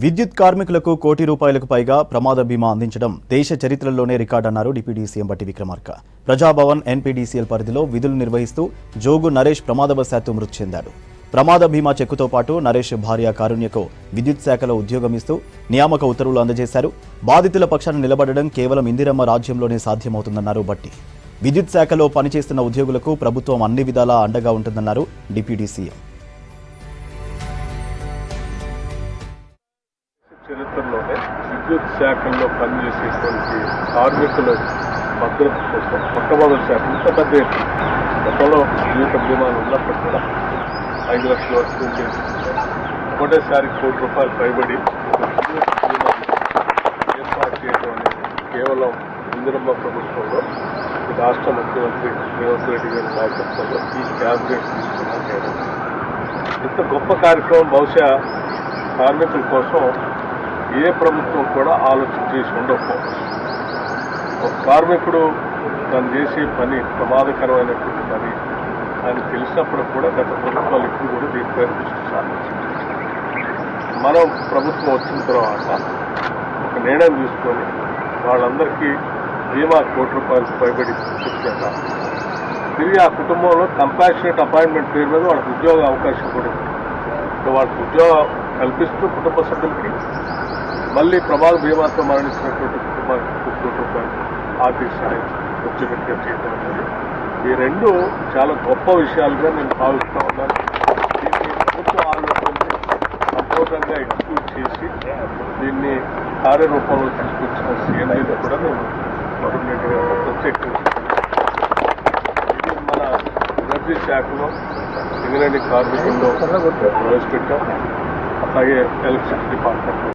విద్యుత్ కార్మికులకు కోటి రూపాయలకు పైగా ప్రమాద బీమా అందించడం దేశ చరిత్రలోనే రికార్డన్నారు డిప్యూటీ సీఎం బట్టి విక్రమార్క. ప్రజాభవన్ ఎన్పీడీసీఎల్ పరిధిలో విధులు నిర్వహిస్తూ జోగు నరేష్ ప్రమాదవశాత్తు మృతి చెందాడు. ప్రమాద బీమా చెక్కుతో పాటు నరేష్ భార్య కారుణ్యకు విద్యుత్ శాఖలో ఉద్యోగం ఇస్తూ నియామక ఉత్తర్వులు అందజేశారు. బాధితుల పక్షాన నిలబడడం కేవలం ఇందిరమ్మ రాజ్యంలోనే సాధ్యమవుతుందన్నారు బట్టి. విద్యుత్ శాఖలో పనిచేస్తున్న ఉద్యోగులకు ప్రభుత్వం అన్ని విధాలా అండగా ఉంటుందన్నారు డిప్యూటీ సీఎం. చరిత్రలోనే విద్యుత్ శాఖల్లో పనిచేసేటువంటి కార్మికుల భద్రత కోసం మొట్టమొదటి శాఖ ఇంత పెద్ద ఎత్తున గతంలో జీవిత బీమాలు ఉన్నప్పుడు కూడా 5 లక్షల వరకు చేసి ఒకటేసారి ₹1 కోటి పైబడి విద్యుత్ బీమా ఏర్పాటు చేయడం అనేది కేవలం ఇందిరమ్మ ప్రభుత్వంలో రాష్ట్ర ముఖ్యమంత్రి రేవంత్ రెడ్డి గారి నాయకత్వంలో ఈ క్యాబినెట్ తీసుకున్న నిర్ణయం. ఇంత గొప్ప కార్యక్రమం బహుశా కార్మికుల కోసం ఏ ప్రభుత్వం కూడా ఆలోచన చేసి ఉండకపోవచ్చు. ఒక కార్మికుడు తను చేసే పని ప్రమాదకరమైనటువంటి పని అని తెలిసినప్పుడు కూడా గత ప్రభుత్వాలు ఇప్పుడు కూడా దీనిపై దృష్టి సారించారు. మనం ప్రభుత్వం వచ్చిన తర్వాత ఒక నిర్ణయం తీసుకొని వాళ్ళందరికీ బీమా ₹1 కోటి పైబడి ఇచ్చాక తిరిగి ఆ కుటుంబంలో కంపాషనేట్ అపాయింట్మెంట్ పేరు మీద వాళ్ళకి ఉద్యోగ అవకాశం కూడా ఉంది. వాళ్ళకి ఉద్యోగం కల్పిస్తూ కుటుంబ సభ్యులకి మళ్ళీ ప్రమాద బీమాతో మరణించినటువంటి కుటుంబానికి ₹1 కోటి ఆర్థిక సహాయం వచ్చేటట్టుగా చేయడం అనేది ఈ రెండు చాలా గొప్ప విషయాలుగా నేను భావిస్తూ ఉన్నాను. దీన్ని ప్రభుత్వ ఆలోచనని సంపూర్ణంగా ఎగ్జిక్యూట్ చేసి దీన్ని కార్యరూపంలో తీసుకొచ్చిన సీఎంని కూడా నేను గవర్నమెంట్గా ప్రత్యేకంగా ఇది మన ఎనర్జీ శాఖలో సింగరేణి కార్మికుల్లో ప్రవేశపెట్టాం. అలాగే ఎలక్ట్రిసిటీ డిపార్ట్మెంట్